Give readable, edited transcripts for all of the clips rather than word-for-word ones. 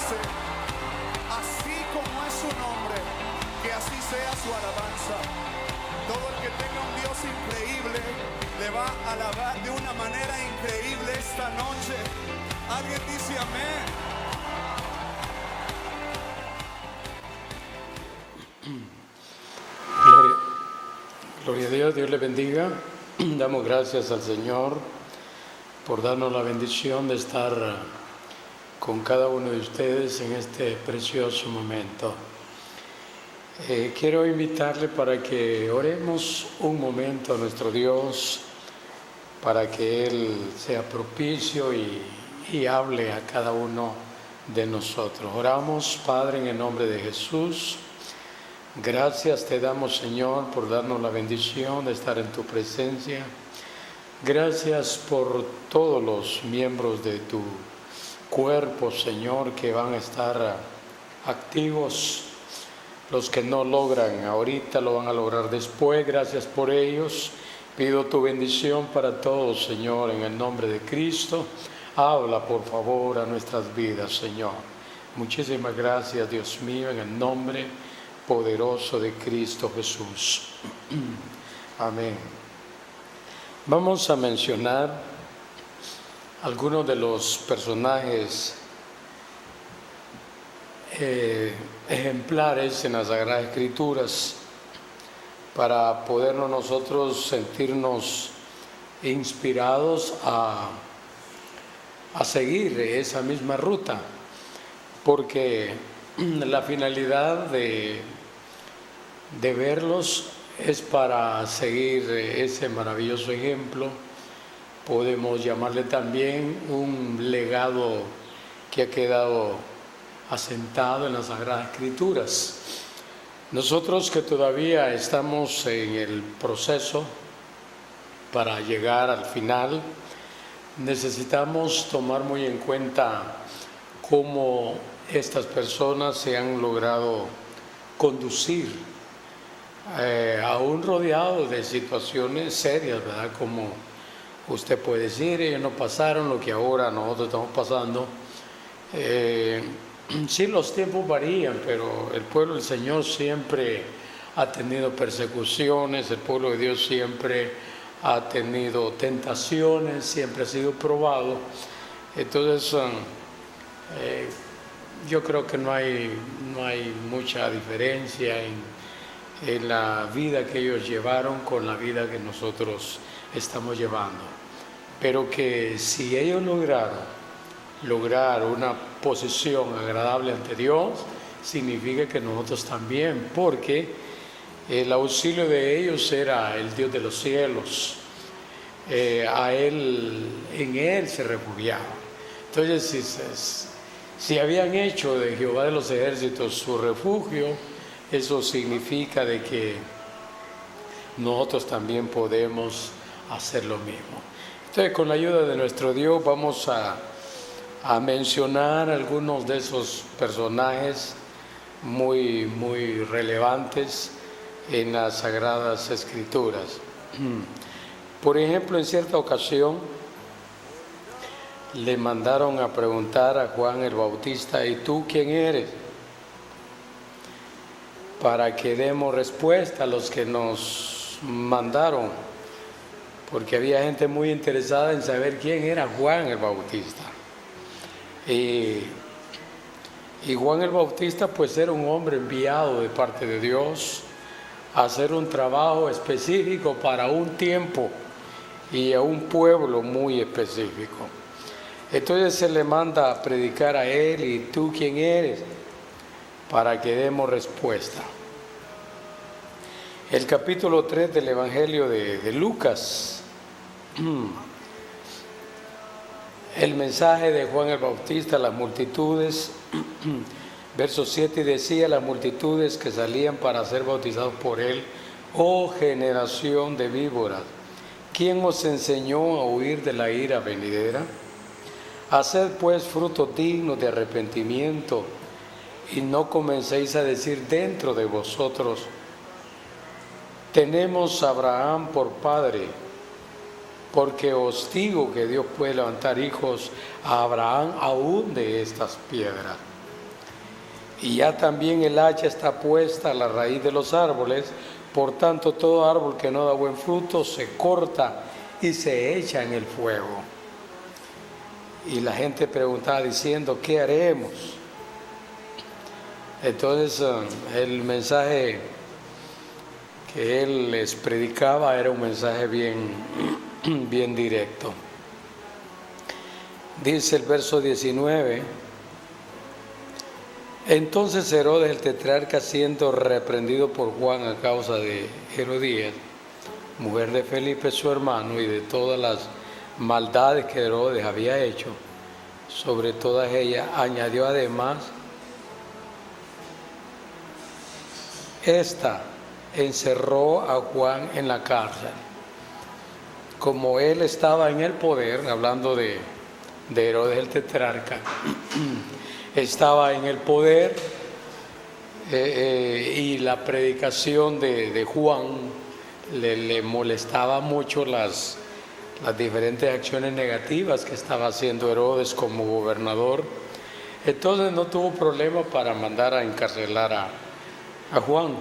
dice, así como es su nombre, que así sea su alabanza. Todo el que tenga un Dios increíble le va a alabar de una manera increíble esta noche. Alguien dice amén. Gloria a Dios, Dios le bendiga. Damos gracias al Señor por darnos la bendición de estar con cada uno de ustedes en este precioso momento. Quiero invitarle para que oremos un momento a nuestro Dios, para que Él sea propicio y hable a cada uno de nosotros. Oramos, Padre, en el nombre de Jesús. Gracias te damos, Señor, por darnos la bendición de estar en tu presencia. Gracias por todos los miembros de tu cuerpo, Señor, que van a estar activos. Los que no logran ahorita lo van a lograr después. Gracias por ellos. Pido tu bendición para todos, Señor, en el nombre de Cristo. Habla, por favor, a nuestras vidas, Señor. Muchísimas gracias, Dios mío, en el nombre poderoso de Cristo Jesús. Amén. Vamos a mencionar algunos de los personajes ejemplares en las Sagradas Escrituras para podernos nosotros sentirnos inspirados a seguir esa misma ruta, porque la finalidad de verlos es para seguir ese maravilloso ejemplo. Podemos llamarle también un legado que ha quedado asentado en las Sagradas Escrituras. Nosotros que todavía estamos en el proceso para llegar al final, necesitamos tomar muy en cuenta cómo estas personas se han logrado conducir, aún rodeados de situaciones serias, ¿verdad? Como usted puede decir, ellos no pasaron lo que ahora nosotros estamos pasando. Sí, los tiempos varían, pero el pueblo del Señor siempre ha tenido persecuciones, el pueblo de Dios siempre ha tenido tentaciones, siempre ha sido probado. Entonces, yo creo que no hay mucha diferencia en la vida que ellos llevaron con la vida que nosotros estamos llevando. Pero que si ellos lograron lograr una posición agradable ante Dios, significa que nosotros también, porque el auxilio de ellos era el Dios de los cielos. En Él se refugiaban. Entonces, si habían hecho de Jehová de los ejércitos su refugio, eso significa de que nosotros también podemos hacer lo mismo. Entonces, con la ayuda de nuestro Dios vamos a mencionar algunos de esos personajes muy relevantes en las Sagradas Escrituras. Por ejemplo, en cierta ocasión le mandaron a preguntar a Juan el Bautista: ¿y tú quién eres? Para que demos respuesta a los que nos mandaron, porque había gente muy interesada en saber quién era Juan el Bautista. Y Juan el Bautista pues era un hombre enviado de parte de Dios a hacer un trabajo específico para un tiempo y a un pueblo muy específico. Entonces se le manda a predicar a él: ¿y tú quién eres? Para que demos respuesta. El capítulo 3 del Evangelio de Lucas, el mensaje de Juan el Bautista a las multitudes, verso 7, decía: las multitudes que salían para ser bautizados por él: oh generación de víboras, ¿quién os enseñó a huir de la ira venidera? Haced pues frutos dignos de arrepentimiento, y no comencéis a decir dentro de vosotros: tenemos a Abraham por padre, porque os digo que Dios puede levantar hijos a Abraham aún de estas piedras. y ya también el hacha está puesta a la raíz de los árboles. Por tanto, todo árbol que no da buen fruto se corta y se echa en el fuego. Y la gente preguntaba diciendo, ¿qué haremos? Entonces, el mensaje que él les predicaba era un mensaje bien directo. Dice el verso 19: entonces Herodes el tetrarca, siendo reprendido por Juan a causa de Herodías, mujer de Felipe su hermano, y de todas las maldades que Herodes había hecho, sobre todas ellas añadió además esta: encerró a Juan en la cárcel. Como él estaba en el poder, hablando de Herodes el tetrarca, estaba en el poder, y la predicación de Juan le molestaba mucho las diferentes acciones negativas que estaba haciendo Herodes como gobernador. Entonces no tuvo problema para mandar a encarcelar a Juan.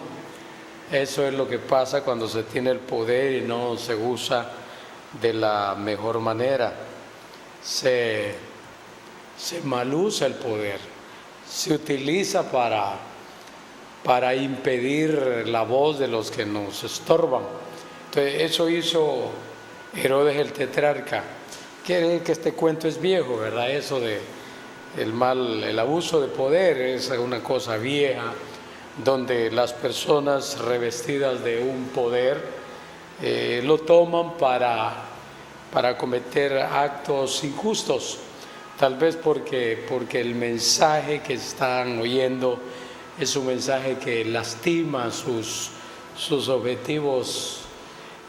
Eso es lo que pasa cuando se tiene el poder y no se usa de la mejor manera. Se malusa el poder, se utiliza para impedir la voz de los que nos estorban. Entonces eso hizo Herodes el tetrarca. Quiere decir que este cuento es viejo, ¿verdad? Eso de el abuso de poder es una cosa vieja, donde las personas revestidas de un poder lo toman para cometer actos injustos, tal vez porque el mensaje que están oyendo es un mensaje que lastima sus objetivos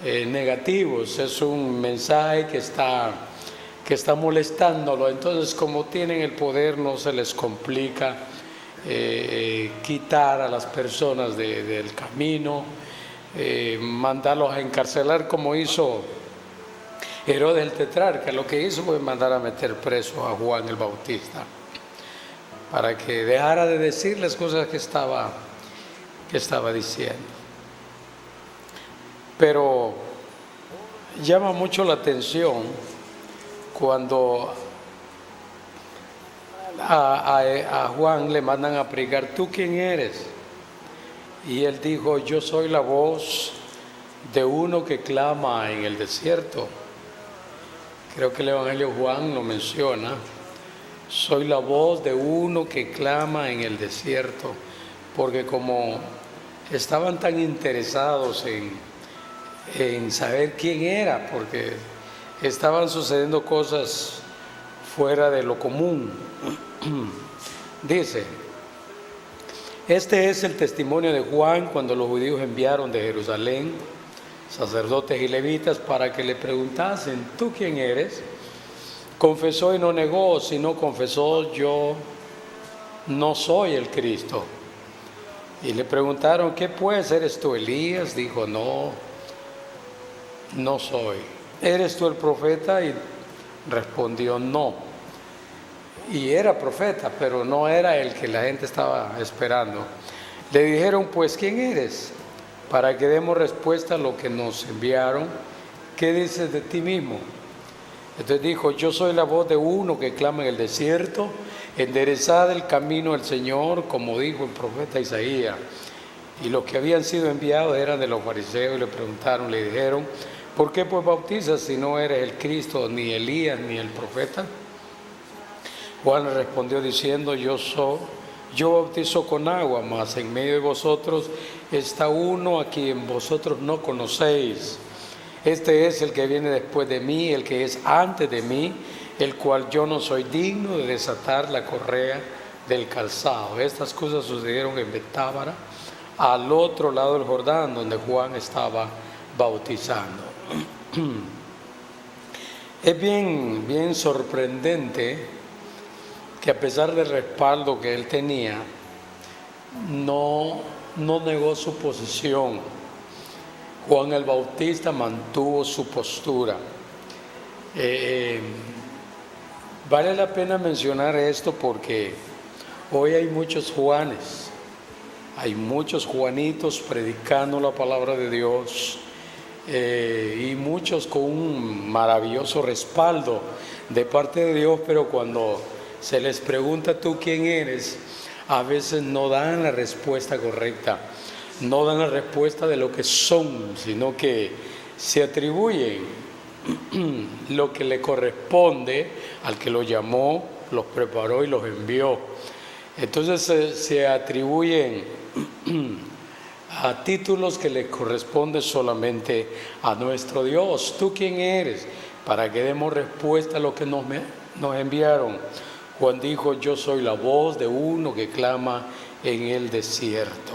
negativos, es un mensaje que está molestándolo. Entonces, como tienen el poder, no se les complica quitar a las personas del camino, mandarlos a encarcelar, como hizo Herodes el tetrarca. Lo que hizo fue mandar a meter preso a Juan el Bautista para que dejara de decir las cosas que estaba diciendo. Pero llama mucho la atención cuando a Juan le mandan a preguntar, ¿tú quién eres? Y él dijo, yo soy la voz de uno que clama en el desierto. Creo que el Evangelio Juan lo menciona. Soy la voz de uno que clama en el desierto. Porque como estaban tan interesados en saber quién era, porque estaban sucediendo cosas fuera de lo común. Dice, este es el testimonio de Juan cuando los judíos enviaron de Jerusalén sacerdotes y levitas para que le preguntasen, ¿tú quién eres? Confesó y no negó, sino confesó, yo no soy el Cristo. Y le preguntaron, ¿qué pues? ¿Eres tú Elías? Dijo, no soy. ¿Eres tú el profeta? Y respondió, no. Y era profeta, pero no era el que la gente estaba esperando. Le dijeron, pues, ¿quién eres? Para que demos respuesta a lo que nos enviaron. ¿Qué dices de ti mismo? Entonces dijo, yo soy la voz de uno que clama en el desierto, enderezad el camino del Señor, como dijo el profeta Isaías. Y los que habían sido enviados eran de los fariseos y le preguntaron, le dijeron, ¿por qué pues bautizas si no eres el Cristo, ni Elías, ni el profeta? Juan le respondió diciendo, yo bautizo con agua, mas en medio de vosotros está uno a quien vosotros no conocéis. Este es el que viene después de mí, el que es antes de mí, el cual yo no soy digno de desatar la correa del calzado. Estas cosas sucedieron en Betábara, al otro lado del Jordán, donde Juan estaba bautizando. Es bien sorprendente que a pesar del respaldo que él tenía, no negó su posición. Juan el Bautista mantuvo su postura. Vale la pena mencionar esto porque Hoy hay muchos Juanes, hay muchos Juanitos predicando la palabra de Dios, y muchos con un maravilloso respaldo de parte de Dios, pero cuando se les pregunta tú quién eres, a veces no dan la respuesta correcta, no dan la respuesta de lo que son, sino que se atribuyen lo que le corresponde al que los llamó, los preparó y los envió. Entonces se atribuyen a títulos que le corresponden solamente a nuestro Dios. ¿Tú quién eres? Para que demos respuesta a lo que nos enviaron. Juan dijo: yo soy la voz de uno que clama en el desierto.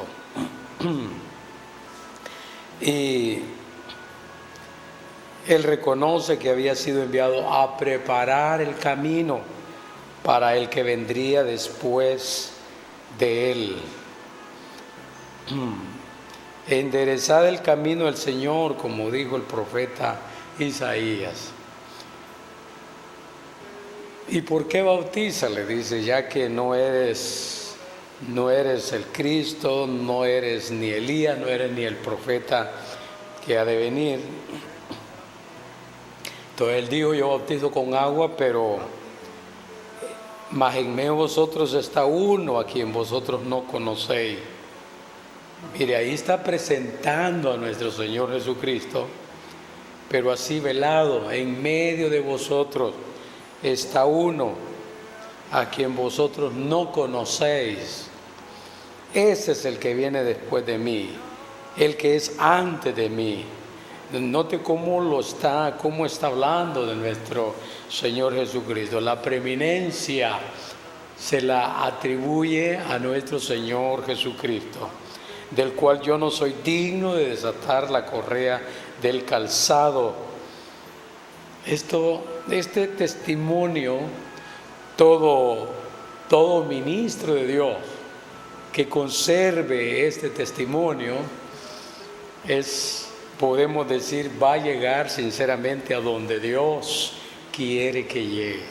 Y él reconoce que había sido enviado a preparar el camino para el que vendría después de él. Enderezad el camino del Señor, como dijo el profeta Isaías. ¿Y por qué bautiza? Le dice, ya que no eres el Cristo, no eres ni Elías, no eres ni el profeta que ha de venir. Entonces él dijo: yo bautizo con agua, pero mas en medio de vosotros está uno a quien vosotros no conocéis. Mire, ahí está presentando a nuestro Señor Jesucristo, pero así velado: en medio de vosotros está uno a quien vosotros no conocéis. Ese es el que viene después de mí, el que es antes de mí. Note cómo está hablando de nuestro Señor Jesucristo. La preeminencia se la atribuye a nuestro Señor Jesucristo, del cual yo no soy digno de desatar la correa del calzado. Este testimonio, todo ministro de Dios que conserve este testimonio podemos decir, va a llegar sinceramente a donde Dios quiere que llegue.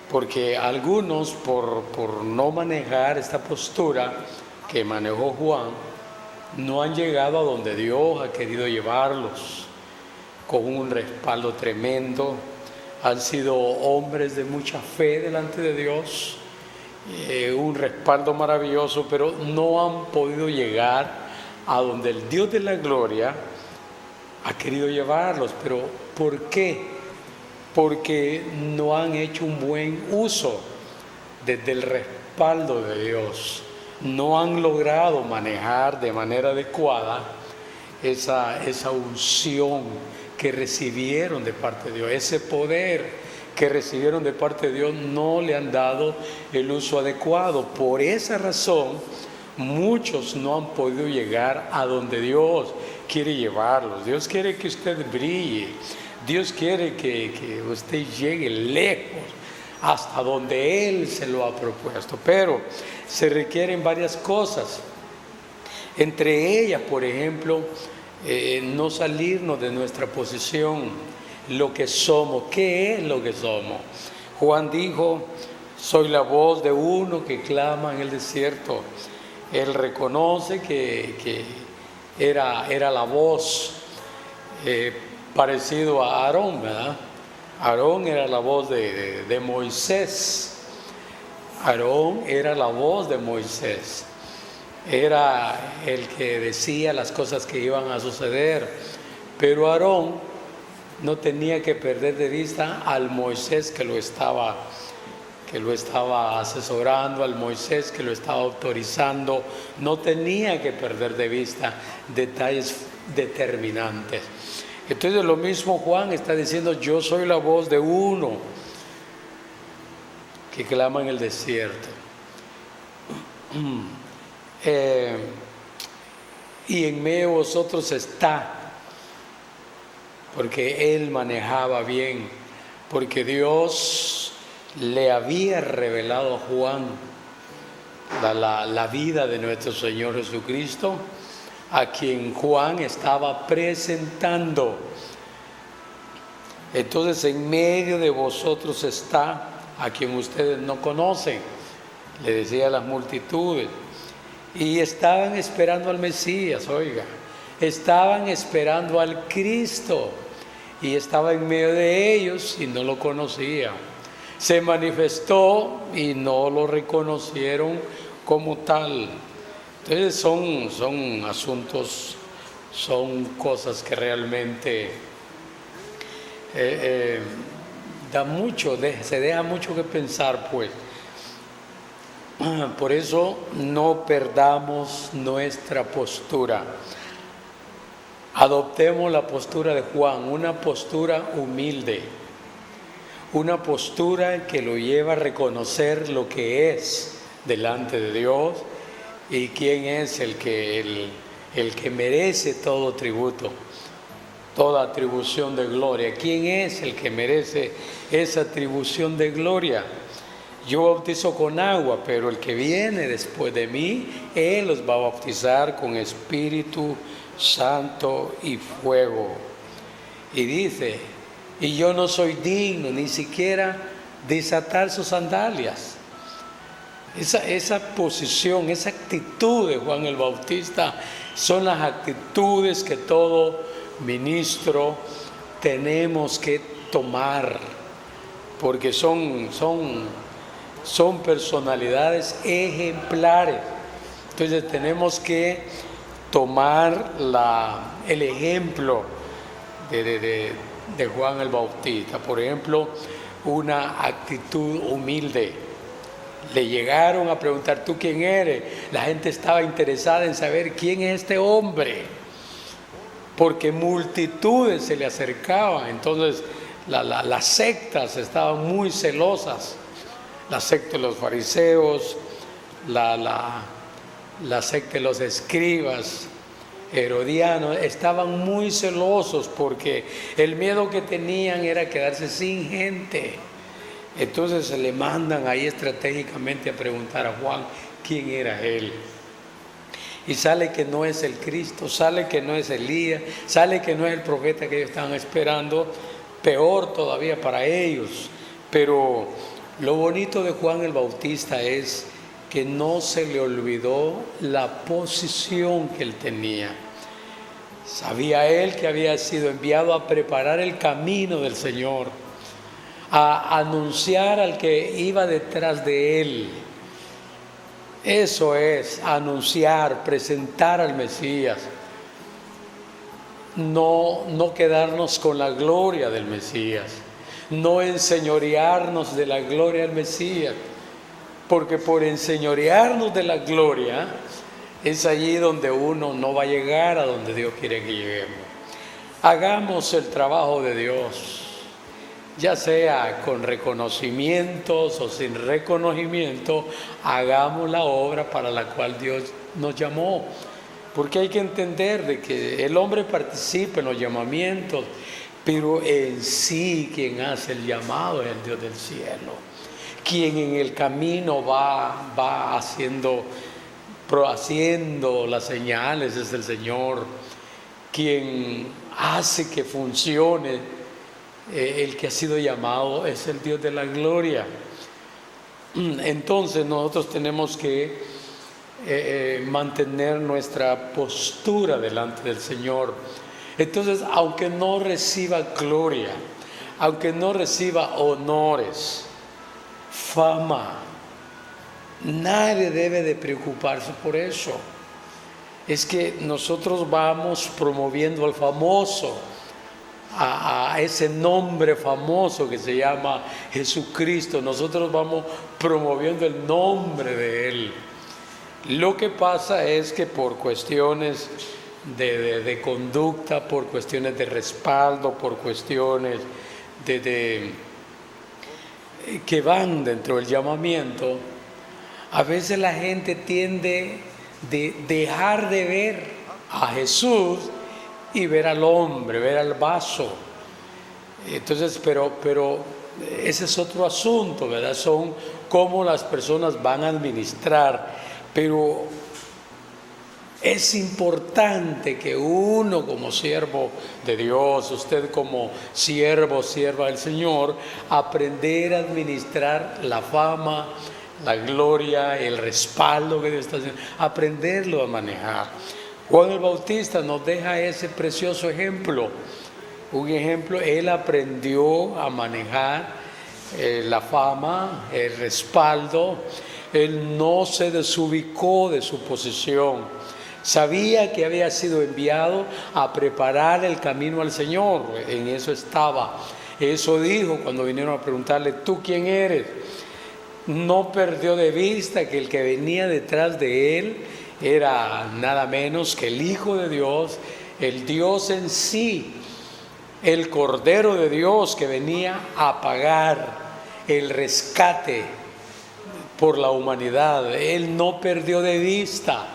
Porque algunos, por no manejar esta postura que manejó Juan, no han llegado a donde Dios ha querido llevarlos, con un respaldo tremendo. Han sido hombres de mucha fe delante de Dios, un respaldo maravilloso, pero no han podido llegar a donde el Dios de la gloria ha querido llevarlos. Pero ¿por qué? Porque no han hecho un buen uso desde el respaldo de Dios. No han logrado manejar de manera adecuada esa unción que recibieron de parte de Dios, ese poder que recibieron de parte de Dios. No le han dado el uso adecuado. Por esa razón, muchos no han podido llegar a donde Dios quiere llevarlos. Dios quiere que usted brille. Dios quiere que usted llegue lejos, hasta donde Él se lo ha propuesto. Pero se requieren varias cosas. Entre ellas, por ejemplo, no salirnos de nuestra posición, lo que somos. ¿Qué es lo que somos? Juan dijo: soy la voz de uno que clama en el desierto. Él reconoce que era la voz parecido a Aarón, ¿verdad? Aarón era la voz de Moisés. Aarón era la voz de Moisés. Era el que decía las cosas que iban a suceder. Pero Aarón no tenía que perder de vista al Moisés que lo estaba asesorando, al Moisés que lo estaba autorizando. No tenía que perder de vista detalles determinantes. Entonces lo mismo Juan está diciendo: yo soy la voz de uno que clama en el desierto. Y en medio de vosotros está, porque él manejaba bien, porque Dios le había revelado a Juan la vida de nuestro Señor Jesucristo, a quien Juan estaba presentando. Entonces, en medio de vosotros está a quien ustedes no conocen. le decía a las multitudes. Y estaban esperando al Mesías, oiga, estaban esperando al Cristo. Y estaba en medio de ellos y no lo conocían. Se manifestó y no lo reconocieron como tal. Entonces son asuntos, son cosas que realmente se deja mucho que pensar, pues. Por eso no perdamos nuestra postura. Adoptemos la postura de Juan, una postura humilde, una postura que lo lleva a reconocer lo que es delante de Dios y quién es el que merece todo tributo, toda atribución de gloria. ¿Quién es el que merece esa atribución de gloria? Yo bautizo con agua, pero el que viene después de mí, Él los va a bautizar con Espíritu Santo y fuego. Y dice, y yo no soy digno ni siquiera desatar sus sandalias. Esa posición, esa actitud de Juan el Bautista son las actitudes que todo ministro tenemos que tomar, porque son personalidades ejemplares. Entonces tenemos que tomar el ejemplo de Juan el Bautista. Por ejemplo, una actitud humilde. Le llegaron a preguntar, ¿tú quién eres? La gente estaba interesada en saber quién es este hombre, porque multitudes se le acercaban. Entonces las sectas estaban muy celosas. La secta de los fariseos, la secta de los escribas, herodianos, estaban muy celosos porque el miedo que tenían era quedarse sin gente. Entonces se le mandan ahí estratégicamente a preguntar a Juan quién era él. Y sale que no es el Cristo, sale que no es Elías, sale que no es el profeta que ellos estaban esperando, peor todavía para ellos. Pero lo bonito de Juan el Bautista es que no se le olvidó la posición que él tenía. Sabía él que había sido enviado a preparar el camino del Señor, a anunciar al que iba detrás de él. Eso es anunciar, presentar al Mesías. No quedarnos con la gloria del Mesías, no enseñorearnos de la gloria del Mesías, porque por enseñorearnos de la gloria es allí donde uno no va a llegar a donde Dios quiere que lleguemos. Hagamos el trabajo de Dios, ya sea con reconocimientos o sin reconocimiento, hagamos la obra para la cual Dios nos llamó. Porque hay que entender de que el hombre participa en los llamamientos, pero en sí quien hace el llamado es el Dios del cielo. Quien en el camino va haciendo las señales es el Señor. Quien hace que funcione el que ha sido llamado es el Dios de la gloria. Entonces nosotros tenemos que mantener nuestra postura delante del Señor. Entonces, aunque no reciba gloria, aunque no reciba honores, fama, nadie debe de preocuparse por eso. Es que nosotros vamos promoviendo al famoso, a ese nombre famoso que se llama Jesucristo. Nosotros vamos promoviendo el nombre de Él. Lo que pasa es que por cuestiones de conducta, por cuestiones de respaldo, por cuestiones que van dentro del llamamiento, a veces la gente tiende de dejar de ver a Jesús y ver al hombre, ver al vaso. Entonces, pero ese es otro asunto, ¿verdad? Son cómo las personas van a administrar. Pero es importante que uno como siervo de Dios, usted como sierva del Señor, aprender a administrar la fama, la gloria, el respaldo que Dios está haciendo, aprenderlo a manejar. Juan el Bautista nos deja ese precioso ejemplo. Un ejemplo, él aprendió a manejar la fama, el respaldo. Él no se desubicó de su posición. Sabía que había sido enviado a preparar el camino al Señor. En eso estaba. Eso dijo cuando vinieron a preguntarle, ¿tú quién eres? No perdió de vista que el que venía detrás de él era nada menos que el Hijo de Dios, el Dios en sí, el Cordero de Dios que venía a pagar el rescate por la humanidad. Él no perdió de vista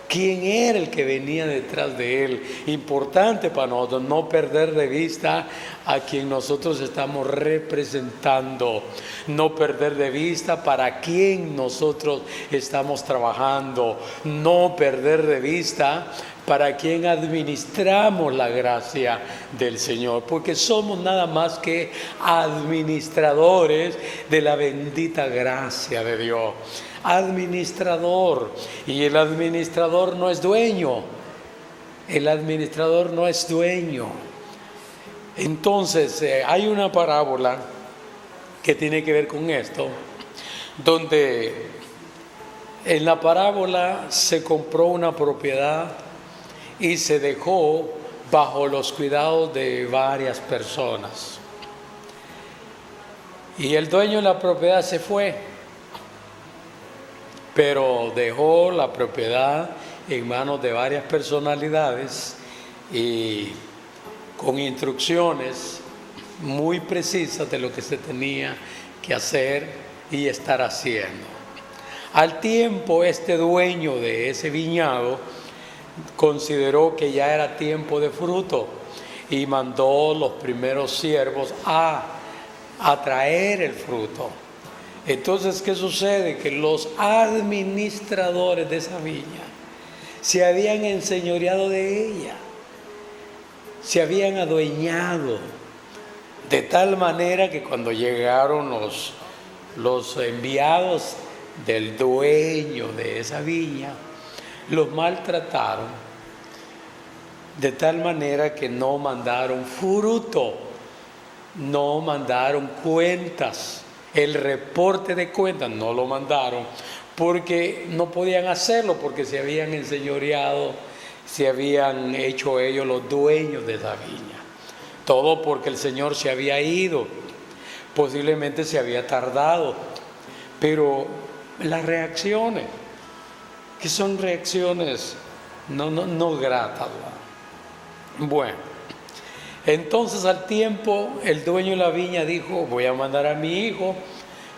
quién era el que venía detrás de él. Importante para nosotros no perder de vista a quien nosotros estamos representando, no perder de vista para quién nosotros estamos trabajando, no perder de vista para quien administramos la gracia del Señor, porque somos nada más que administradores de la bendita gracia de Dios. Administrador, y el administrador no es dueño. El administrador no es dueño. Entonces, hay una parábola que tiene que ver con esto, donde en la parábola se compró una propiedad y se dejó bajo los cuidados de varias personas. Y el dueño de la propiedad se fue, pero dejó la propiedad en manos de varias personalidades y con instrucciones muy precisas de lo que se tenía que hacer y estar haciendo. Al tiempo, este dueño de ese viñedo consideró que ya era tiempo de fruto y mandó los primeros siervos a traer el fruto. Entonces, ¿qué sucede? Que los administradores de esa viña se habían enseñoreado de ella, se habían adueñado, de tal manera que cuando llegaron los enviados del dueño de esa viña, los maltrataron, de tal manera que no mandaron fruto, no mandaron cuentas. El reporte de cuentas no lo mandaron porque no podían hacerlo, porque se habían enseñoreado, se habían hecho ellos los dueños de esa viña. Todo porque el Señor se había ido, posiblemente se había tardado, pero las reacciones, que son reacciones no gratas. Bueno, entonces al tiempo el dueño de la viña dijo, voy a mandar a mi hijo,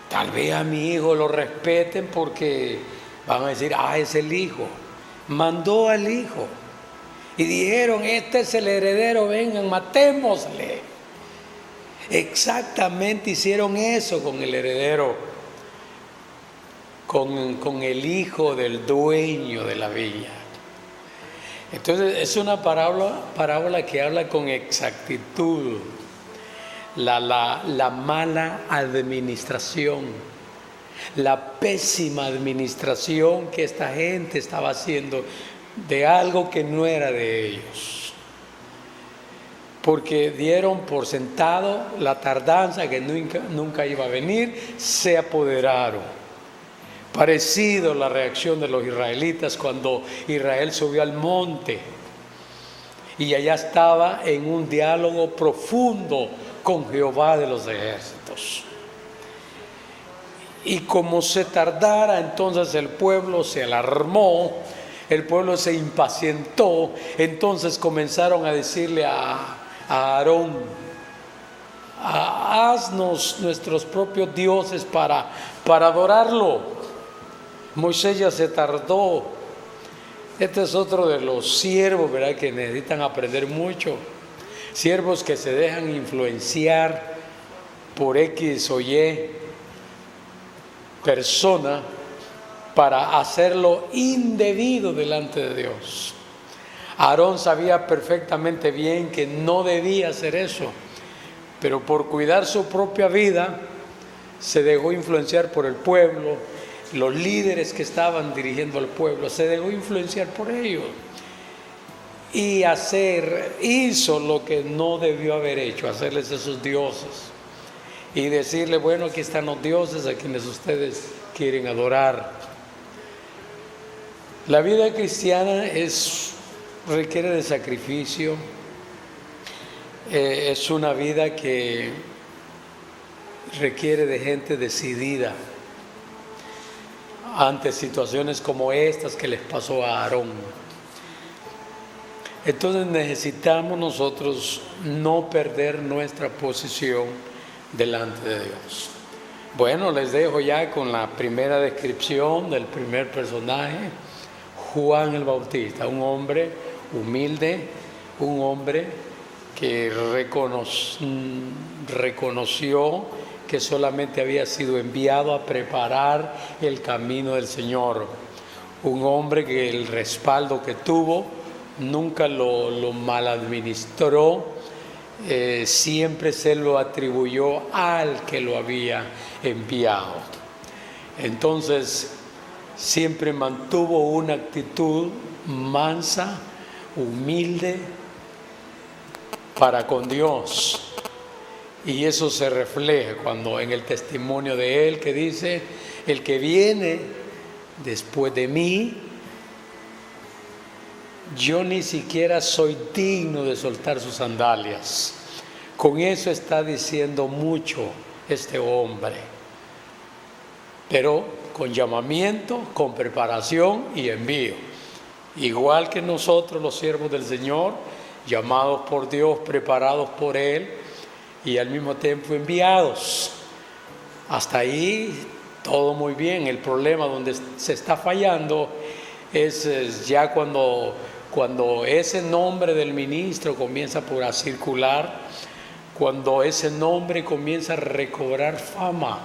tal vez a mi hijo lo respeten porque van a decir, es el hijo. Mandó al hijo y dijeron, este es el heredero, vengan, matémosle. Exactamente hicieron eso con el heredero, con el hijo del dueño de la viña. Entonces es una parábola que habla con exactitud la mala administración, la pésima administración que esta gente estaba haciendo de algo que no era de ellos, porque dieron por sentado la tardanza que nunca iba a venir, se apoderaron. Parecido a la reacción de los israelitas cuando Israel subió al monte y allá estaba en un diálogo profundo con Jehová de los ejércitos. Y como se tardara, entonces el pueblo se alarmó, el pueblo se impacientó, entonces comenzaron a decirle a Aarón, haznos nuestros propios dioses para adorarlo. Moisés ya se tardó. Este es otro de los siervos, ¿verdad?, que necesitan aprender mucho. Siervos que se dejan influenciar por X o Y persona para hacerlo indebido delante de Dios. Aarón sabía perfectamente bien que no debía hacer eso, pero por cuidar su propia vida se dejó influenciar por el pueblo, los líderes que estaban dirigiendo al pueblo, se dejó influenciar por ellos. Y hizo lo que no debió haber hecho, hacerles esos dioses. Y decirle, bueno, aquí están los dioses a quienes ustedes quieren adorar. La vida cristiana requiere de sacrificio. Es una vida que requiere de gente decidida ante situaciones como estas que les pasó a Aarón. Entonces necesitamos nosotros no perder nuestra posición delante de Dios. Bueno, les dejo ya con la primera descripción del primer personaje, Juan el Bautista, un hombre humilde, un hombre que reconoció que solamente había sido enviado a preparar el camino del Señor. Un hombre que el respaldo que tuvo nunca lo maladministró, siempre se lo atribuyó al que lo había enviado. Entonces, siempre mantuvo una actitud mansa, humilde para con Dios. Y eso se refleja cuando en el testimonio de él que dice, el que viene después de mí, yo ni siquiera soy digno de soltar sus sandalias. Con eso está diciendo mucho este hombre, pero con llamamiento, con preparación y envío. Igual que nosotros los siervos del Señor, llamados por Dios, preparados por Él y al mismo tiempo enviados. Hasta ahí todo muy bien. El problema donde se está fallando es ya cuando ese nombre del ministro comienza a circular, cuando ese nombre comienza a recobrar fama,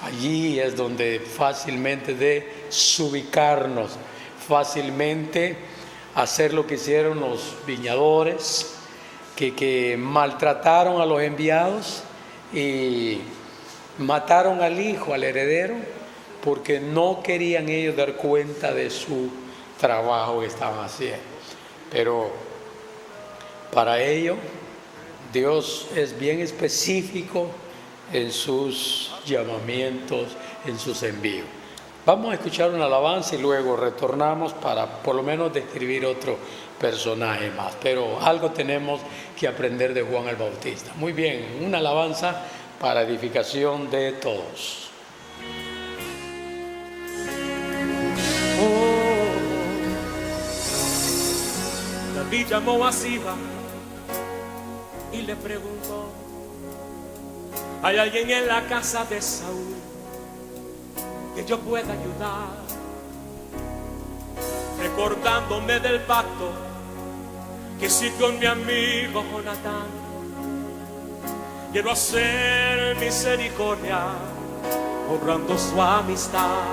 allí es donde fácilmente desubicarnos, fácilmente hacer lo que hicieron los viñadores, que maltrataron a los enviados y mataron al hijo, al heredero, porque no querían ellos dar cuenta de su trabajo que estaban haciendo. Pero para ello Dios es bien específico en sus llamamientos, en sus envíos. Vamos a escuchar una alabanza y luego retornamos para por lo menos describir otro personaje más. Pero algo tenemos que aprender de Juan el Bautista. Muy bien, una alabanza para edificación de todos. David llamó a Siba y le preguntó: ¿hay alguien en la casa de Saúl que yo pueda ayudar? Recordándome del pacto que sí con mi amigo Jonatán, quiero hacer misericordia honrando su amistad.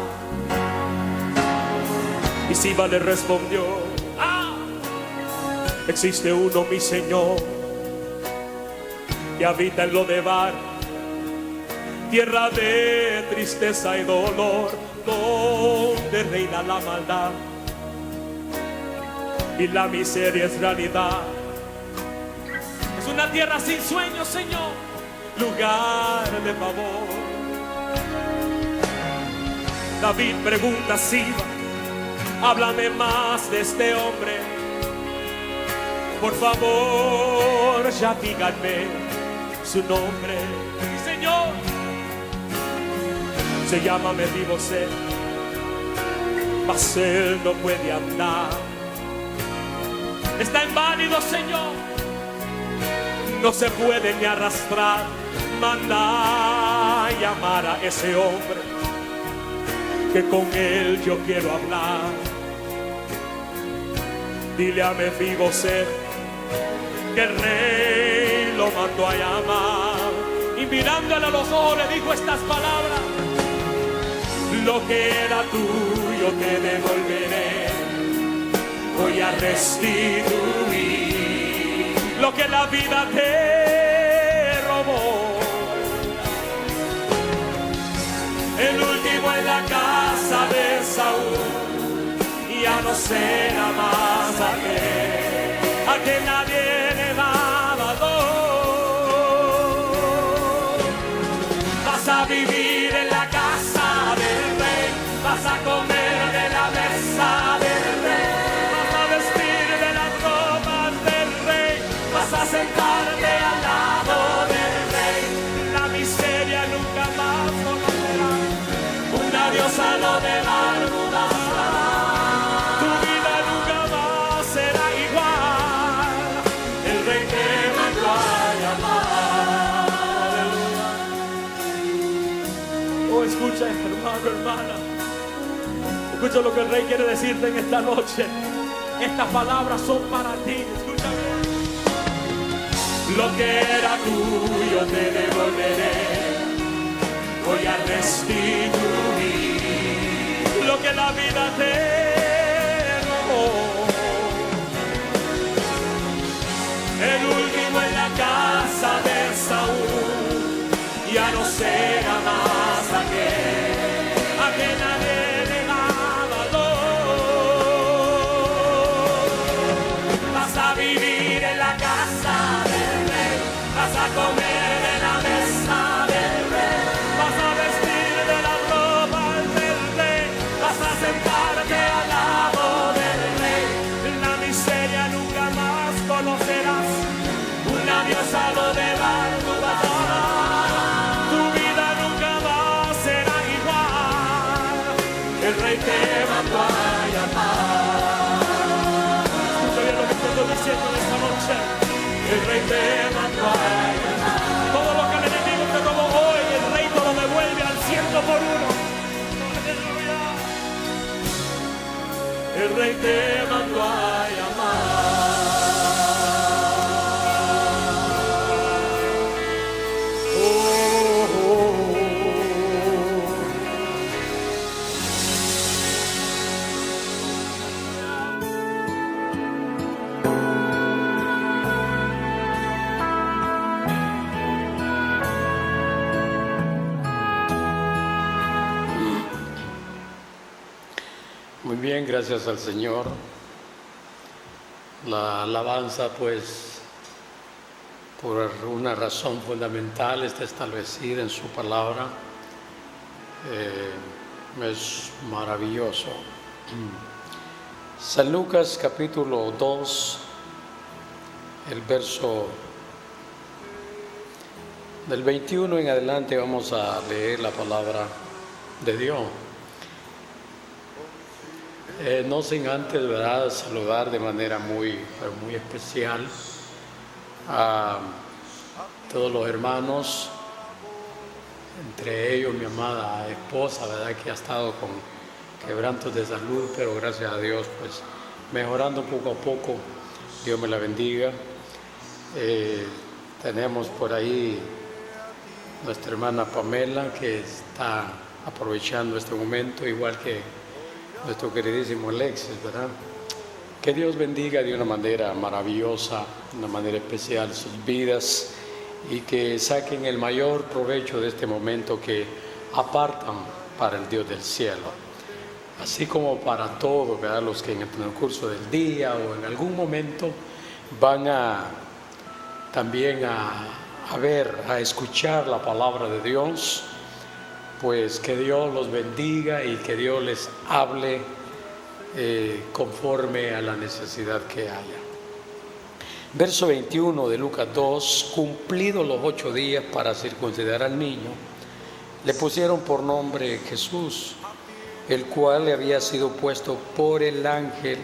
Y Siba le respondió: existe uno, mi Señor, que habita en Lodebar, tierra de tristeza y dolor, donde reina la maldad y la miseria es realidad. Es una tierra sin sueños, Señor, lugar de favor. David pregunta a Siba: háblame más de este hombre, por favor, ya díganme su nombre. Señor, se llama Mefiboset, mas él no puede andar. Está inválido, Señor, no se puede ni arrastrar. Manda a llamar a ese hombre, que con él yo quiero hablar. Dile a Mefiboset que el rey lo mandó a llamar, y mirándole a los ojos le dijo estas palabras: lo que era tuyo te devolveré, voy a restituir lo que la vida te robó. el último en la casa de Saúl, ya no será más aquel a quien nadie le daba dolor. Vas a vivir en la casa del rey, vas a comer de la mesa del rey, vas a vestir de las ropas del rey, vas a sentarte al lado del rey. La miseria nunca más conocerás, una diosa lo devará. Tu vida nunca más será igual, el rey te mandó a llamar. Oh, escucha, hermano, hermana. Escucha lo que el rey quiere decirte en esta noche. Estas palabras son para ti. Escúchame. Lo que era tuyo te devolveré. Voy a restituir lo que la vida te robó. El último en la casa de Saúl ya no será más aquel a quien nadie le daba dolor. Vas a vivir en la casa del rey, vas a comer de la mesa del rey, vas a vestir de las ropas del rey, vas a sentarte al lado del rey. La miseria nunca más conocerás, una diosa lo devará. Tu vida nunca más será igual, el rey te mandó a llamar. Escucha bien lo que estoy diciendo en esta noche. El rey te mandó a llamar. Todo lo que el enemigo te robó hoy, el rey te lo devuelve al 100 por 1. Aleluya. El rey te mandó a llamar. Muy bien, gracias al Señor. La alabanza, pues, por una razón fundamental está establecida en su palabra. Es maravilloso. San Lucas capítulo 2, el verso del 21 en adelante vamos a leer la palabra de Dios. No sin antes, ¿verdad?, saludar de manera muy especial a todos los hermanos, entre ellos mi amada esposa, ¿verdad?, que ha estado con quebrantos de salud, pero gracias a Dios, pues, mejorando poco a poco. Dios me la bendiga. Tenemos por ahí nuestra hermana Pamela, que está aprovechando este momento, igual que nuestro queridísimo Alexis, ¿verdad? Que Dios bendiga de una manera maravillosa, de una manera especial sus vidas, y que saquen el mayor provecho de este momento que apartan para el Dios del cielo. Así como para todos, ¿verdad?, los que en el transcurso del día o en algún momento van también a escuchar la palabra de Dios, pues que Dios los bendiga y que Dios les hable conforme a la necesidad que haya. Verso 21 de Lucas 2: cumplidos los 8 días para circuncidar al niño, le pusieron por nombre Jesús, el cual le había sido puesto por el ángel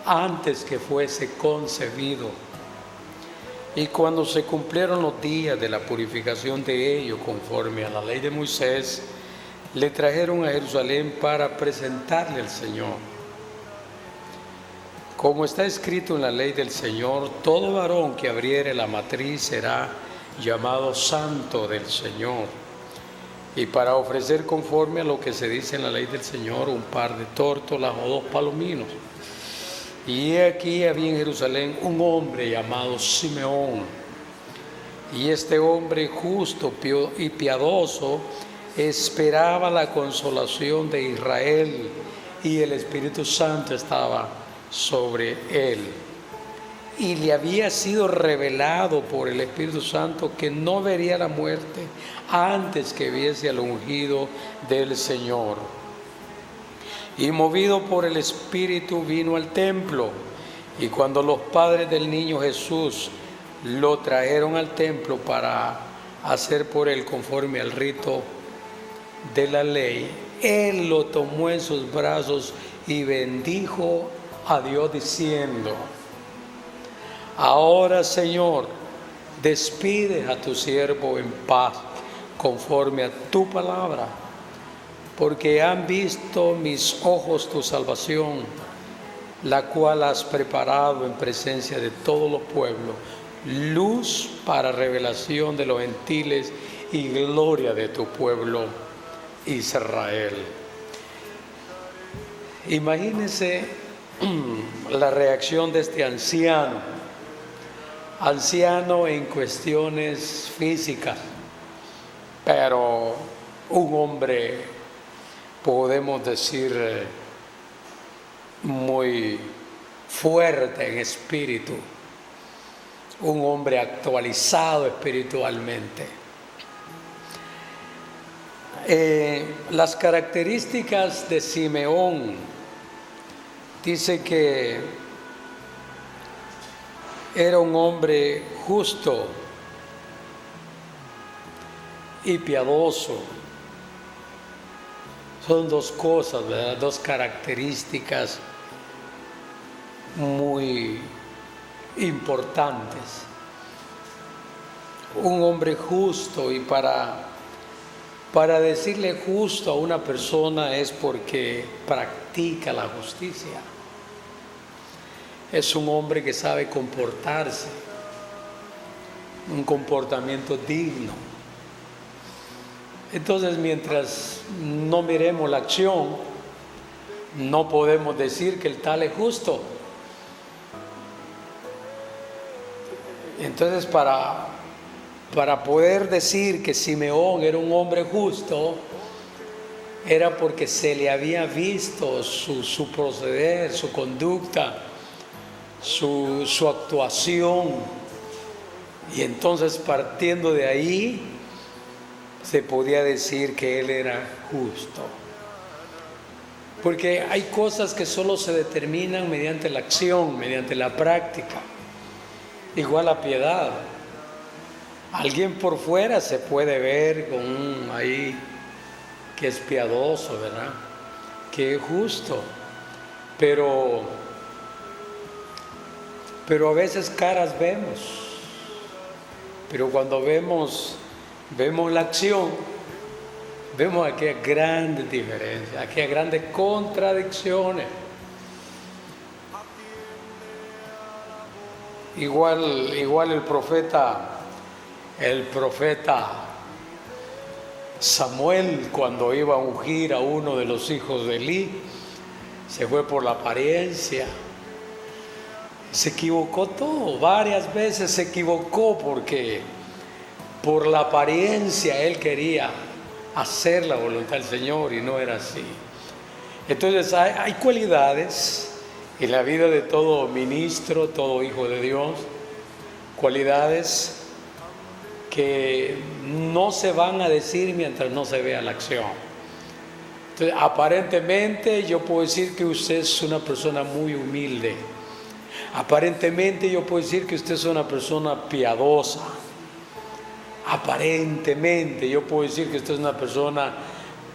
antes que fuese concebido. Y cuando se cumplieron los días de la purificación de ellos, conforme a la ley de Moisés, le trajeron a Jerusalén para presentarle al Señor. Como está escrito en la ley del Señor, todo varón que abriere la matriz será llamado santo del Señor. Y para ofrecer conforme a lo que se dice en la ley del Señor, un par de tórtolas o 2 palominos. Y he aquí había en Jerusalén un hombre llamado Simeón. Y este hombre justo y piadoso esperaba la consolación de Israel y el Espíritu Santo estaba sobre él. Y le había sido revelado por el Espíritu Santo que no vería la muerte antes que viese al ungido del Señor. Y movido por el Espíritu vino al templo. Y cuando los padres del niño Jesús lo trajeron al templo para hacer por él conforme al rito de la ley, él lo tomó en sus brazos y bendijo a Dios diciendo: ahora, Señor, despide a tu siervo en paz, conforme a tu palabra, porque han visto mis ojos tu salvación, la cual has preparado en presencia de todos los pueblos, luz para revelación de los gentiles y gloria de tu pueblo Israel. Imagínense la reacción de este anciano en cuestiones físicas, pero un hombre, podemos decir, muy fuerte en espíritu, un hombre actualizado espiritualmente. Las características de Simeón, dice que era un hombre justo y piadoso. Son dos cosas, ¿verdad? Dos características muy importantes. Un hombre justo, y para decirle justo a una persona es porque practica la justicia. Es un hombre que sabe comportarse, un comportamiento digno. Entonces, mientras no miremos la acción, no podemos decir que el tal es justo. Entonces, para poder decir que Simeón era un hombre justo, era porque se le había visto su proceder, su conducta, su actuación. Y entonces, partiendo de ahí, se podía decir que él era justo. Porque hay cosas que solo se determinan mediante la acción, mediante la práctica. Igual la piedad. Alguien por fuera se puede ver con ahí que es piadoso, ¿verdad? Que es justo. Pero a veces caras vemos. Pero cuando vemos la acción, vemos aquellas grandes diferencias, aquellas grandes contradicciones. Igual el profeta Samuel, cuando iba a ungir a uno de los hijos de Elí, se fue por la apariencia. Se equivocó todo, varias veces se equivocó porque por la apariencia él quería hacer la voluntad del Señor y no era así. Entonces hay cualidades en la vida de todo ministro, todo hijo de Dios, cualidades que no se van a decir mientras no se vea la acción. Entonces, aparentemente yo puedo decir que usted es una persona muy humilde. Aparentemente yo puedo decir que usted es una persona piadosa. Aparentemente yo puedo decir que usted es una persona,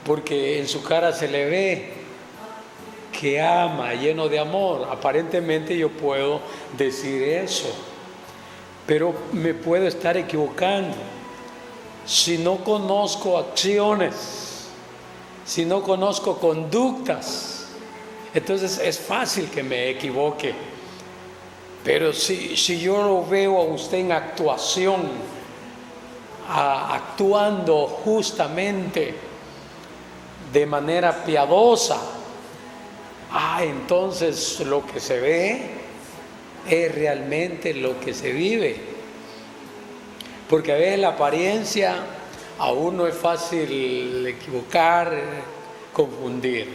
porque en su cara se le ve que ama, lleno de amor. Aparentemente yo puedo decir eso, pero me puedo estar equivocando. Si no conozco acciones, si no conozco conductas, entonces es fácil que me equivoque. Pero si yo lo veo a usted en actuación, actuando justamente, de manera piadosa, entonces lo que se ve es realmente lo que se vive. Porque a veces la apariencia A uno es fácil equivocar, confundir.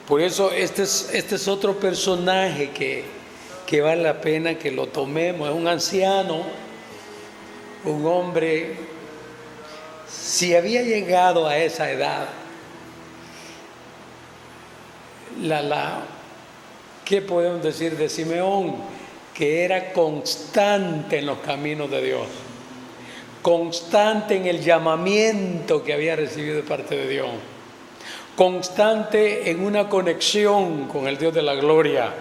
Por eso este es otro personaje que vale la pena que lo tomemos. Es un anciano, un hombre, si había llegado a esa edad, ¿qué podemos decir de Simeón? Que era constante en los caminos de Dios, constante en el llamamiento que había recibido de parte de Dios, constante en una conexión con el Dios de la gloria.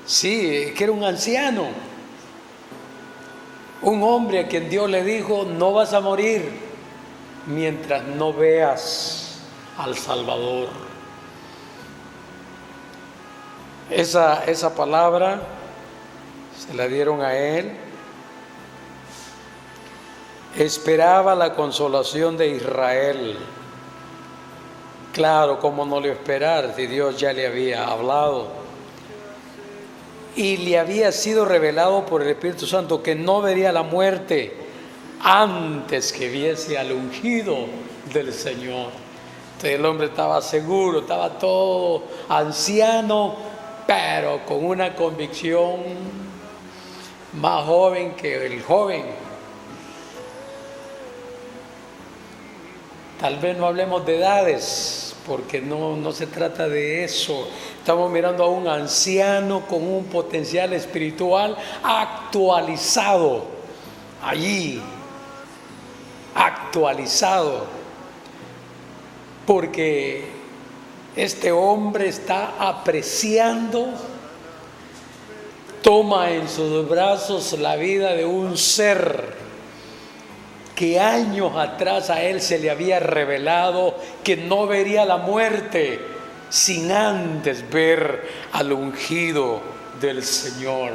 Sí, que era un anciano, un hombre a quien Dios le dijo: no vas a morir mientras no veas al Salvador. Esa palabra se la dieron a él. Esperaba la consolación de Israel. Claro, ¿cómo no lo esperar si Dios ya le había hablado? Y le había sido revelado por el Espíritu Santo que no vería la muerte antes que viese al ungido del Señor. Entonces el hombre estaba seguro, estaba todo anciano, pero con una convicción más joven que el joven. Tal vez no hablemos de edades, porque no se trata de eso. Estamos mirando a un anciano con un potencial espiritual actualizado, allí, actualizado, porque este hombre está apreciando, toma en sus brazos la vida de un ser que años atrás a él se le había revelado que no vería la muerte sin antes ver al ungido del Señor.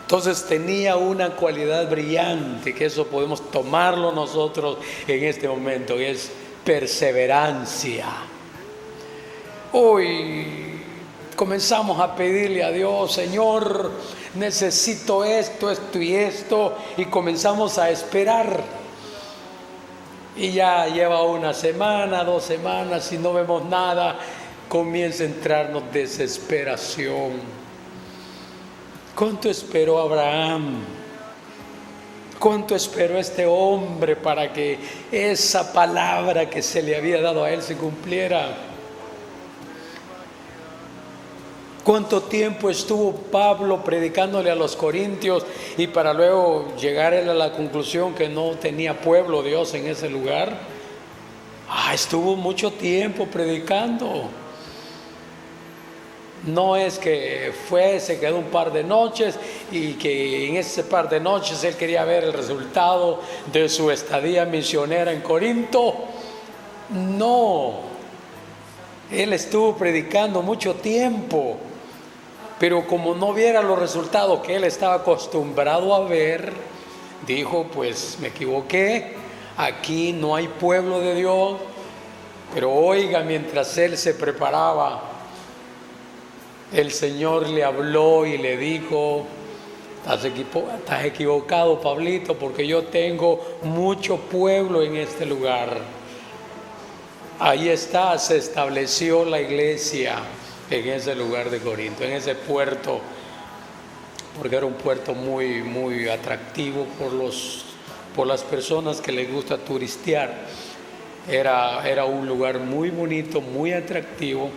Entonces tenía una cualidad brillante, que eso podemos tomarlo nosotros en este momento, que es perseverancia. Hoy comenzamos a pedirle a Dios: Señor, necesito esto, esto y esto, y comenzamos a esperar. Y ya lleva una semana, 2 semanas, y no vemos nada, comienza a entrarnos desesperación. ¿Cuánto esperó Abraham? ¿Cuánto esperó este hombre para que esa palabra que se le había dado a él se cumpliera? ¿Cuánto tiempo estuvo Pablo predicándole a los corintios y para luego llegar él a la conclusión que no tenía pueblo Dios en ese lugar? Estuvo mucho tiempo predicando. No es que se quedó un par de noches y que en ese par de noches él quería ver el resultado de su estadía misionera en Corinto. No, él estuvo predicando mucho tiempo, pero como no viera los resultados que él estaba acostumbrado a ver, dijo: pues me equivoqué, aquí no hay pueblo de Dios. Pero oiga, mientras él se preparaba, el Señor le habló y le dijo: estás equivocado, Pablito, porque yo tengo mucho pueblo en este lugar. Ahí está, se estableció la iglesia en ese lugar de Corinto, en ese puerto, porque era un puerto muy, muy atractivo por las personas que les gusta turistear. Era un lugar muy bonito, muy atractivo.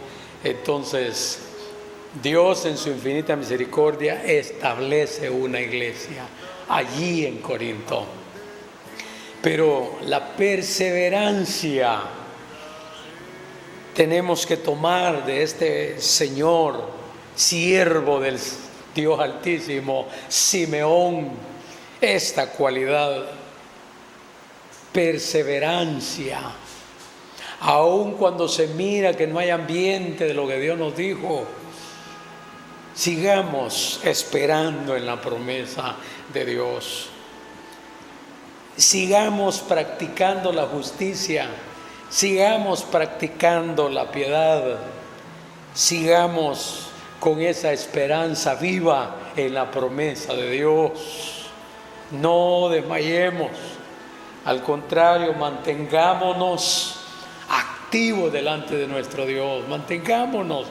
Entonces Dios, en su infinita misericordia, establece una iglesia allí en Corinto. Pero la perseverancia tenemos que tomar de este Señor, siervo del Dios Altísimo, Simeón, esta cualidad: perseverancia. Aun cuando se mira que no hay ambiente de lo que Dios nos dijo, sigamos esperando en la promesa de Dios. Sigamos practicando la justicia, sigamos practicando la piedad, sigamos con esa esperanza viva en la promesa de Dios. No desmayemos, Al contrario, mantengámonos activos delante de nuestro Dios, mantengámonos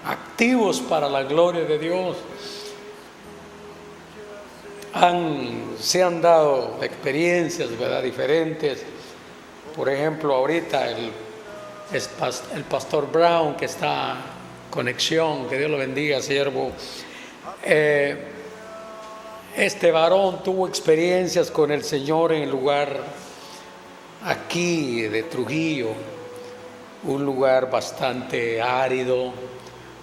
activos para la gloria de Dios. Se han dado experiencias, ¿verdad?, diferentes. Por ejemplo, ahorita el pastor Brown, que está en conexión, que Dios lo bendiga, siervo. Este varón tuvo experiencias con el Señor en el lugar aquí de Trujillo, un lugar bastante árido,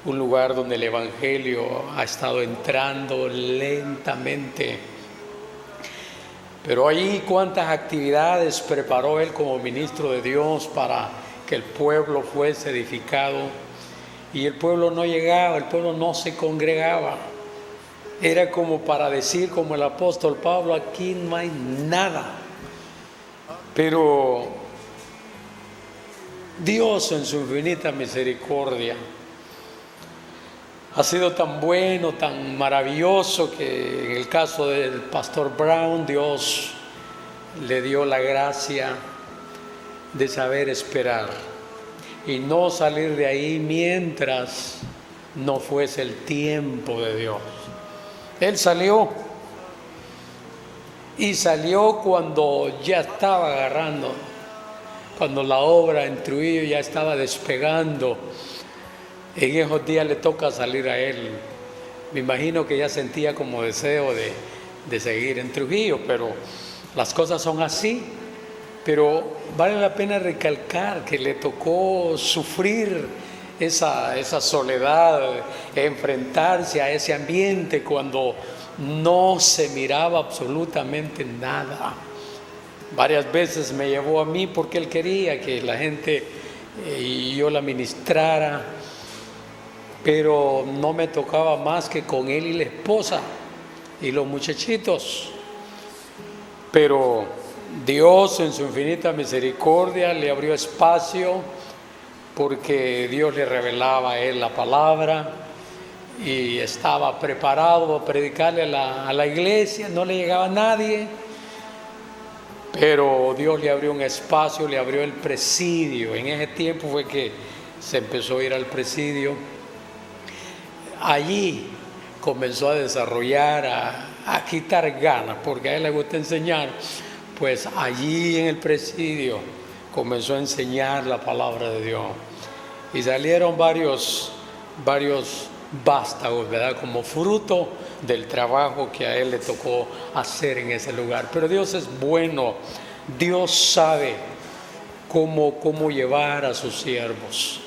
un lugar donde el Evangelio ha estado entrando lentamente. Pero allí cuántas actividades preparó él como ministro de Dios para que el pueblo fuese edificado, y el pueblo no llegaba, el pueblo no se congregaba. Era como para decir, como el apóstol Pablo, aquí no hay nada. Pero Dios en su infinita misericordia ha sido tan bueno, tan maravilloso, que en el caso del pastor Brown, Dios le dio la gracia de saber esperar y no salir de ahí mientras no fuese el tiempo de Dios. Él salió, y salió cuando ya estaba agarrando, cuando la obra en Trujillo ya estaba despegando. En esos días le toca salir a él. Me imagino que ya sentía como deseo de seguir en Trujillo, pero las cosas son así. Pero vale la pena recalcar que le tocó sufrir esa soledad, enfrentarse a ese ambiente cuando no se miraba absolutamente nada. Varias veces me llevó a mí porque él quería que la gente y yo la ministrara, pero no me tocaba más que con él y la esposa y los muchachitos. Pero Dios en su infinita misericordia le abrió espacio, porque Dios le revelaba a él la palabra y estaba preparado a predicarle a la iglesia. No le llegaba a nadie, pero Dios le abrió un espacio, le abrió el presidio. En ese tiempo fue que se empezó a ir al presidio. Allí comenzó a desarrollar, a quitar ganas, porque a él le gusta enseñar. Pues allí en el presidio comenzó a enseñar la palabra de Dios, y salieron varios vástagos, ¿verdad?, como fruto del trabajo que a él le tocó hacer en ese lugar. Pero Dios es bueno, Dios sabe cómo llevar a sus siervos.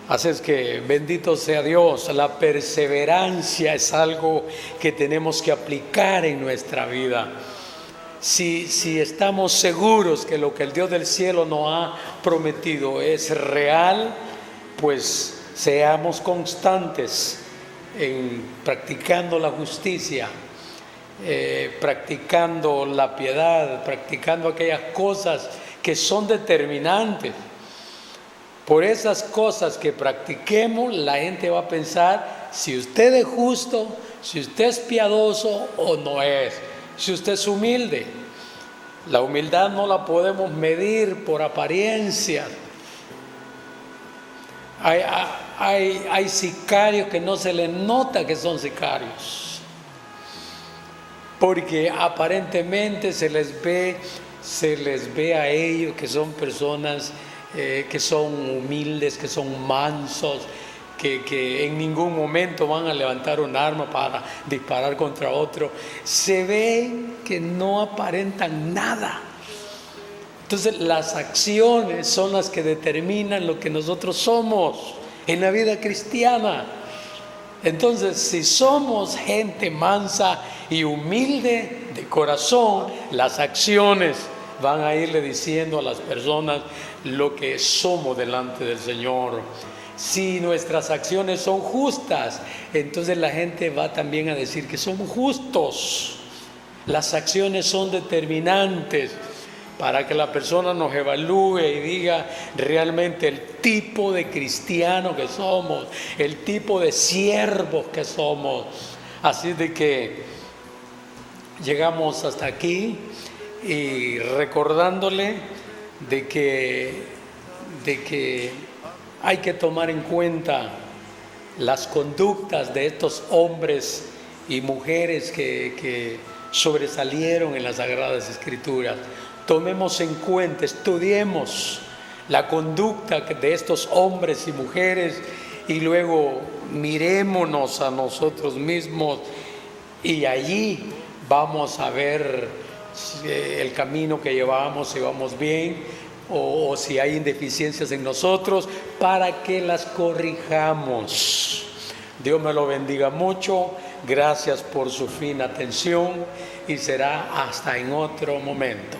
Así es que bendito sea Dios. La perseverancia es algo que tenemos que aplicar en nuestra vida. Si estamos seguros que lo que el Dios del cielo nos ha prometido es real, pues seamos constantes en practicando la justicia, practicando la piedad, practicando aquellas cosas que son determinantes. Por esas cosas que practiquemos, la gente va a pensar si usted es justo, si usted es piadoso o no es, si usted es humilde. La humildad no la podemos medir por apariencia. Hay sicarios que no se les nota que son sicarios, porque aparentemente se les ve a ellos que son personas que son humildes, que son mansos, que en ningún momento van a levantar un arma para disparar contra otro. Se ve que no aparentan nada. Entonces las acciones son las que determinan lo que nosotros somos en la vida cristiana. Entonces, si somos gente mansa y humilde de corazón, las acciones van a irle diciendo a las personas lo que somos delante del Señor. Si nuestras acciones son justas, entonces la gente va también a decir que somos justos. Las acciones son determinantes para que la persona nos evalúe y diga realmente el tipo de cristiano que somos, el tipo de siervos que somos. Así de que llegamos hasta aquí. y recordándole de que hay que tomar en cuenta las conductas de estos hombres y mujeres que sobresalieron en las Sagradas Escrituras. Tomemos en cuenta, estudiemos la conducta de estos hombres y mujeres y luego mirémonos a nosotros mismos y allí vamos a ver el camino que llevamos, si vamos bien o si hay indeficiencias en nosotros para que las corrijamos. Dios me lo bendiga mucho. Gracias por su fina atención y será hasta en otro momento.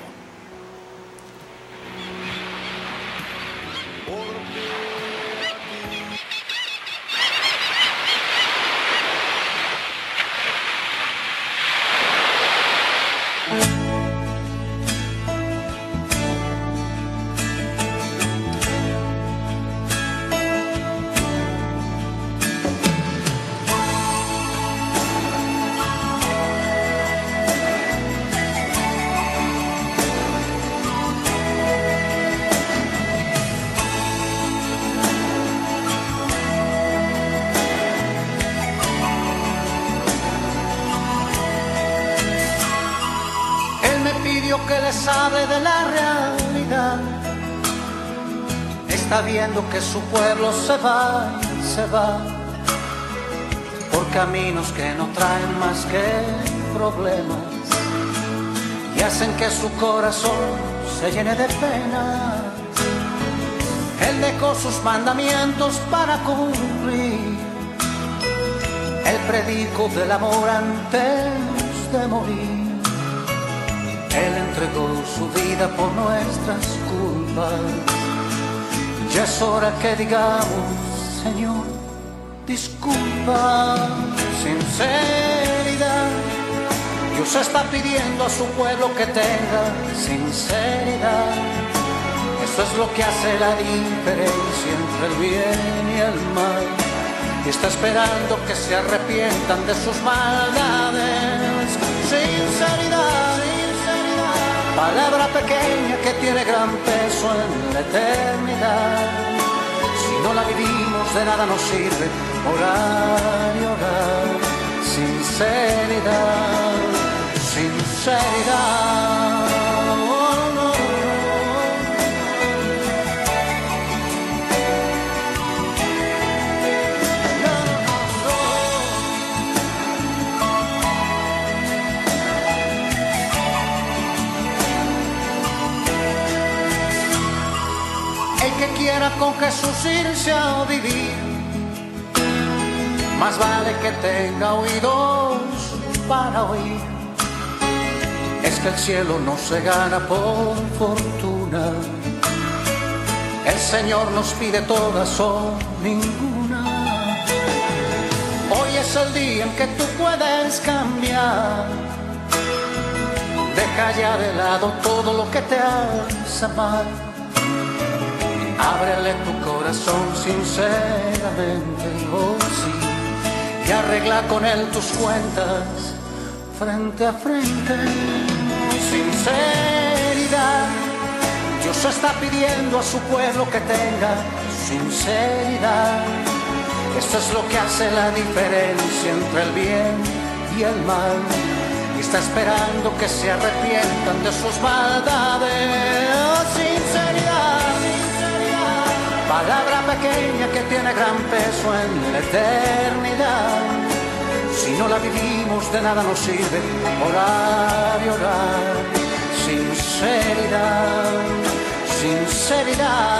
Que les hable de la realidad. Está viendo que su pueblo se va por caminos que no traen más que problemas y hacen que su corazón se llene de pena. Él dejó sus mandamientos para cumplir el predico del amor antes de morir. Él entregó su vida por nuestras culpas. Ya es hora que digamos, Señor, disculpa. Sinceridad. Dios está pidiendo a su pueblo que tenga sinceridad. Eso es lo que hace la diferencia entre el bien y el mal. Y está esperando que se arrepientan de sus maldades. Sinceridad. Palabra pequeña que tiene gran peso en la eternidad. Si no la vivimos de nada nos sirve orar y orar. Sinceridad, sinceridad. Oh, no, no. Que quiera con Jesús irse a vivir, más vale que tenga oídos para oír. Es que el cielo no se gana por fortuna. El Señor nos pide todas o ninguna. Hoy es el día en que tú puedes cambiar. Deja ya de lado todo lo que te hace mal. Ábrele tu corazón sinceramente, oh sí, y arregla con él tus cuentas frente a frente. Sinceridad. Dios está pidiendo a su pueblo que tenga sinceridad. Esto es lo que hace la diferencia entre el bien y el mal. Y está esperando que se arrepientan de sus maldades. Oh, sinceridad. Palabra pequeña que tiene gran peso en la eternidad. Si no la vivimos de nada nos sirve orar y orar. Sinceridad, sinceridad.